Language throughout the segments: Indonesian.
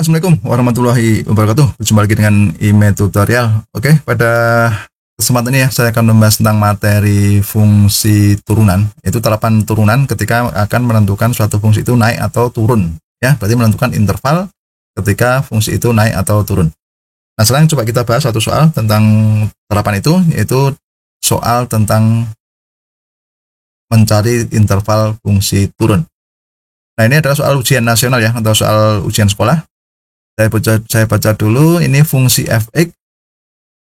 Assalamualaikum warahmatullahi wabarakatuh. Berjumpa lagi dengan IME Tutorial. Oke, pada kesempatan ini ya, saya akan membahas tentang materi fungsi turunan. Itu terapan turunan ketika akan menentukan suatu fungsi itu naik atau turun. Ya, berarti menentukan interval ketika fungsi itu naik atau turun. Nah, sekarang coba kita bahas satu soal tentang terapan itu, yaitu soal tentang mencari interval fungsi turun. Nah, ini adalah soal ujian nasional ya, atau soal ujian sekolah. Saya baca dulu, ini fungsi fx,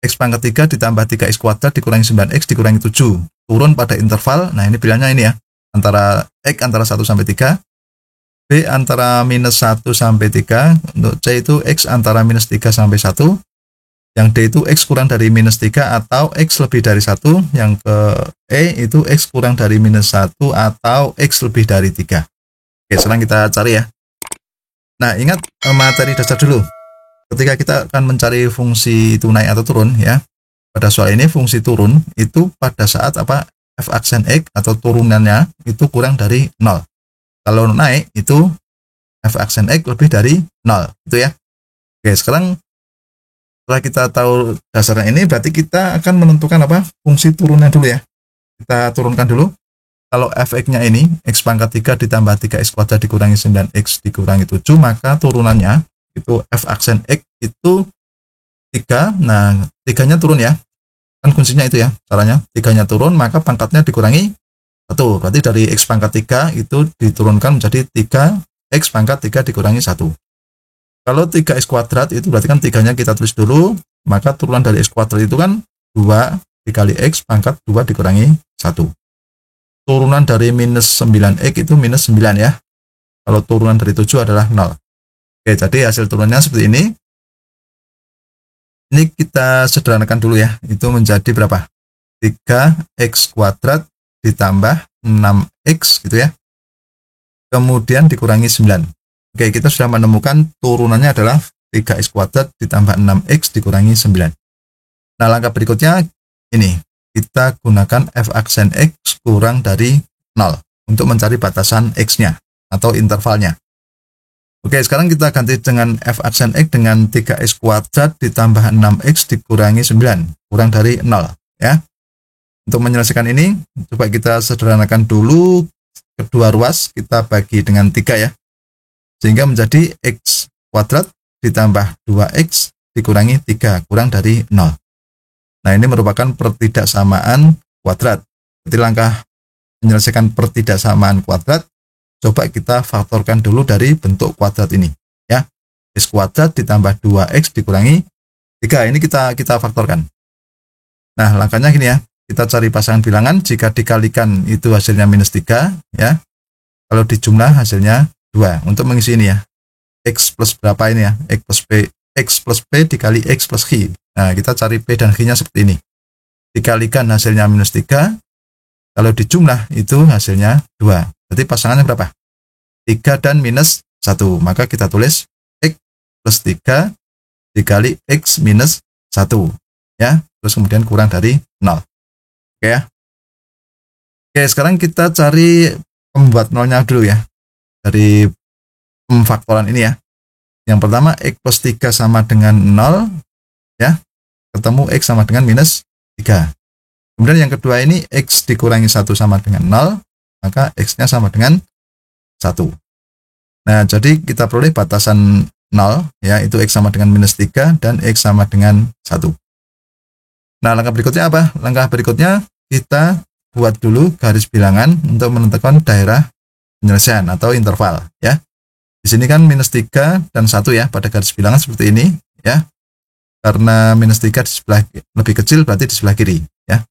x pangkat 3 ditambah 3x kuadrat dikurangi 9x dikurangi 7. Turun pada interval, nah ini pilihannya ini ya, antara x antara 1 sampai 3, b antara minus 1 sampai 3, untuk c itu x antara minus 3 sampai 1, yang d itu x kurang dari minus 3 atau x lebih dari 1, yang ke e itu x kurang dari minus 1 atau x lebih dari 3. Oke, sekarang kita cari ya. Nah, ingat materi dasar dulu. Ketika kita akan mencari fungsi itu naik atau turun ya. Pada soal ini fungsi turun itu pada saat apa? F aksen x atau turunannya itu kurang dari 0. Kalau naik itu F aksen x lebih dari 0, gitu ya. Oke, sekarang setelah kita tahu dasarnya ini, berarti kita akan menentukan apa? Fungsi turunnya dulu ya. Kita turunkan dulu. Kalau fx-nya ini, x pangkat 3 ditambah 3x kuadrat dikurangi 9x dikurangi 7, maka turunannya, itu f aksen x itu 3, nah 3-nya turun ya, kan kuncinya itu ya, caranya, 3-nya turun, maka pangkatnya dikurangi 1, berarti dari x pangkat 3 itu diturunkan menjadi 3x pangkat 3 dikurangi 1. Kalau 3x kuadrat, itu berarti kan 3-nya kita tulis dulu, maka turunan dari x kuadrat itu kan 2 dikali x pangkat 2 dikurangi 1. Turunan dari minus 9x itu minus 9 ya. Kalau turunan dari 7 adalah 0. Oke, jadi hasil turunannya seperti ini. Ini kita sederhanakan dulu ya. Itu menjadi berapa? 3x kuadrat ditambah 6x gitu ya. Kemudian dikurangi 9. Oke, kita sudah menemukan turunannya adalah 3x kuadrat ditambah 6x dikurangi 9. Nah, langkah berikutnya ini. Kita gunakan f aksen x kurang dari 0 untuk mencari batasan x-nya atau intervalnya. Oke, sekarang kita ganti dengan f aksen x dengan 3x kuadrat ditambah 6x dikurangi 9, kurang dari 0 ya. Untuk menyelesaikan ini, coba kita sederhanakan dulu kedua ruas, kita bagi dengan 3 ya. Sehingga menjadi x kuadrat ditambah 2x dikurangi 3, kurang dari 0. Nah, ini merupakan pertidaksamaan kuadrat. Jadi langkah menyelesaikan pertidaksamaan kuadrat, coba kita faktorkan dulu dari bentuk kuadrat ini ya. X kuadrat ditambah 2x dikurangi 3, ini kita faktorkan. Nah, langkahnya gini ya, kita cari pasangan bilangan, jika dikalikan itu hasilnya minus 3 ya. Kalau dijumlah hasilnya 2. Untuk mengisi ini ya, x plus berapa ini ya, x plus p dikali x plus q. Nah, kita cari p dan q-nya seperti ini. Dikalikan hasilnya minus 3, kalau dijumlah itu hasilnya 2. Berarti pasangannya berapa? 3 dan minus 1. Maka kita tulis x plus 3 dikali x minus 1. Ya, terus kemudian kurang dari 0. Oke ya. Oke, sekarang kita cari pembuat nolnya dulu ya. Dari pemfaktoran ini ya. Yang pertama, x plus 3 sama dengan 0 ya. Ketemu x sama dengan minus 3. Kemudian yang kedua ini x dikurangi 1 sama dengan 0, maka x-nya sama dengan 1. Nah, jadi kita peroleh batasan 0 ya, itu x sama dengan minus 3 dan x sama dengan 1. Nah, langkah berikutnya apa? Langkah berikutnya kita buat dulu garis bilangan untuk menentukan daerah penyelesaian atau interval ya. Di sini kan minus 3 dan 1 ya, pada garis bilangan seperti ini ya. Karena minus 3 di sebelah lebih kecil, berarti di sebelah kiri ya.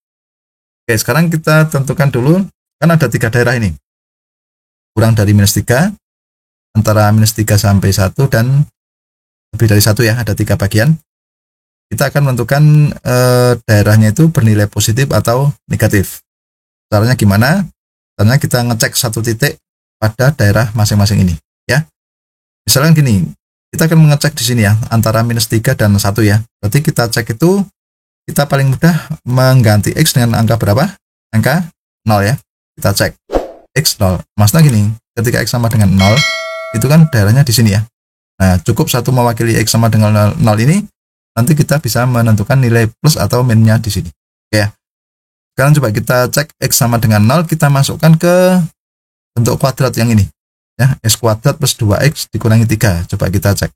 Oke, sekarang kita tentukan dulu, kan ada 3 daerah ini. Kurang dari minus 3, antara minus 3 sampai 1, dan lebih dari 1 ya, ada 3 bagian. Kita akan menentukan daerahnya itu bernilai positif atau negatif. Caranya gimana? Caranya kita ngecek satu titik pada daerah masing-masing ini ya. Misalnya gini, kita akan mengecek di sini ya, antara minus 3 dan 1 ya. Berarti kita cek itu, kita paling mudah mengganti x dengan angka berapa? Angka 0 ya. Kita cek x 0. Maksudnya gini, ketika x sama dengan 0, itu kan daerahnya di sini ya. Nah, cukup satu mewakili X sama dengan 0 ini, nanti kita bisa menentukan nilai plus atau minnya di sini. Oke ya. Sekarang coba kita cek X sama dengan 0, kita masukkan ke bentuk kuadrat yang ini. Ya, X kuadrat plus 2X dikurangi 3. Coba kita cek.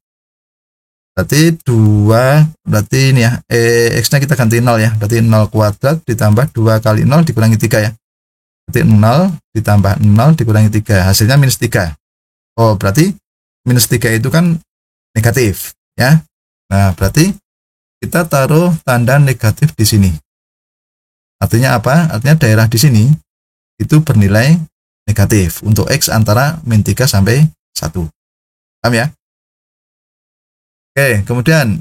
Berarti 2, berarti ini ya, X-nya kita ganti 0 ya. Berarti 0 kuadrat ditambah 2 kali 0 dikurangi 3 ya. Berarti 0 ditambah 0 dikurangi 3. Hasilnya minus 3. Oh, berarti minus 3 itu kan negatif ya. Nah, berarti kita taruh tanda negatif di sini. Artinya apa? Artinya daerah di sini itu bernilai negatif untuk X antara min 3 sampai 1. Paham ya? Oke, kemudian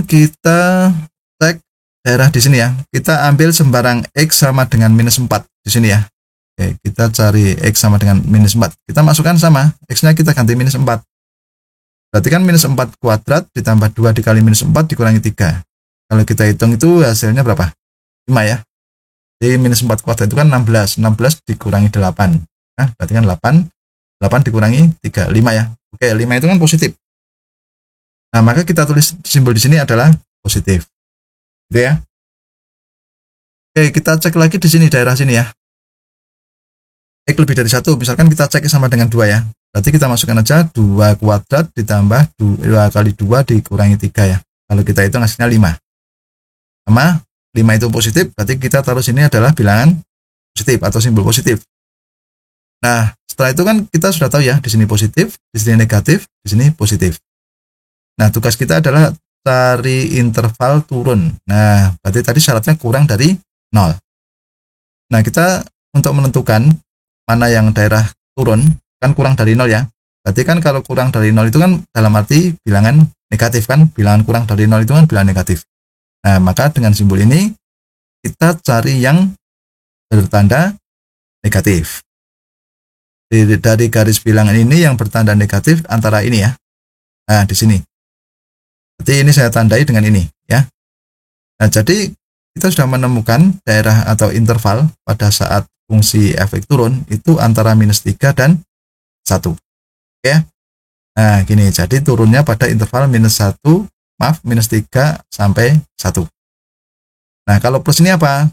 kita cek daerah di sini ya. Kita ambil sembarang X sama dengan minus 4 di sini ya. Oke, kita cari X sama dengan minus 4. Kita masukkan sama, X-nya kita ganti minus 4. Berarti kan minus 4 kuadrat ditambah 2 dikali minus 4 dikurangi 3. Kalau kita hitung itu hasilnya berapa? 5 ya. Jadi minus 4 kuadrat itu kan 16. 16 dikurangi 8. Nah, berarti kan 8. 8 dikurangi 3, 5 ya. Oke, 5 itu kan positif. Nah, maka kita tulis simbol di sini adalah positif. Gitu ya. Oke, kita cek lagi di sini daerah sini ya. X lebih dari 1, misalkan kita cek sama dengan 2 ya. Berarti kita masukkan aja 2 kuadrat ditambah 2 kali 2 dikurangi 3 ya. Kalau kita hitung hasilnya 5. Sama 5 itu positif, berarti kita taruh sini adalah bilangan positif atau simbol positif. Nah, setelah itu kan kita sudah tahu ya, di sini positif, di sini negatif, di sini positif. Nah, tugas kita adalah cari interval turun. Nah, berarti tadi syaratnya kurang dari 0. Nah, kita untuk menentukan mana yang daerah turun, kan kurang dari 0 ya. Berarti kan kalau kurang dari 0 itu kan dalam arti bilangan negatif kan. Bilangan kurang dari 0 itu kan bilangan negatif. Nah, maka dengan simbol ini, kita cari yang bertanda negatif. Dari garis bilangan ini yang bertanda negatif antara ini ya. Nah, di sini. Berarti ini saya tandai dengan ini ya. Nah, jadi kita sudah menemukan daerah atau interval pada saat fungsi efek turun itu antara minus 3 dan 1. Oke. Nah, gini. Jadi turunnya pada interval minus 3 sampai 1. Nah, kalau plus ini apa?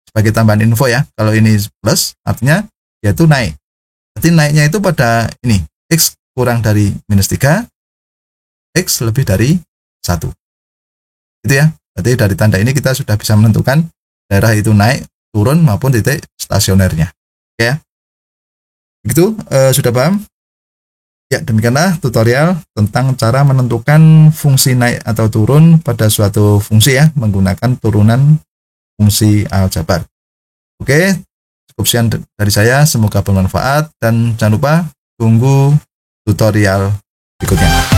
Sebagai tambahan info ya. Kalau ini plus artinya yaitu naik. Berarti naiknya itu pada ini. X kurang dari minus 3. X lebih dari 1. Gitu ya. Berarti dari tanda ini kita sudah bisa menentukan daerah itu naik, turun maupun titik stasionernya. Oke ya. Begitu, sudah paham? Ya, demikianlah tutorial tentang cara menentukan fungsi naik atau turun pada suatu fungsi ya, menggunakan turunan fungsi aljabar. Oke, cukup sekian dari saya, semoga bermanfaat dan jangan lupa tunggu tutorial berikutnya.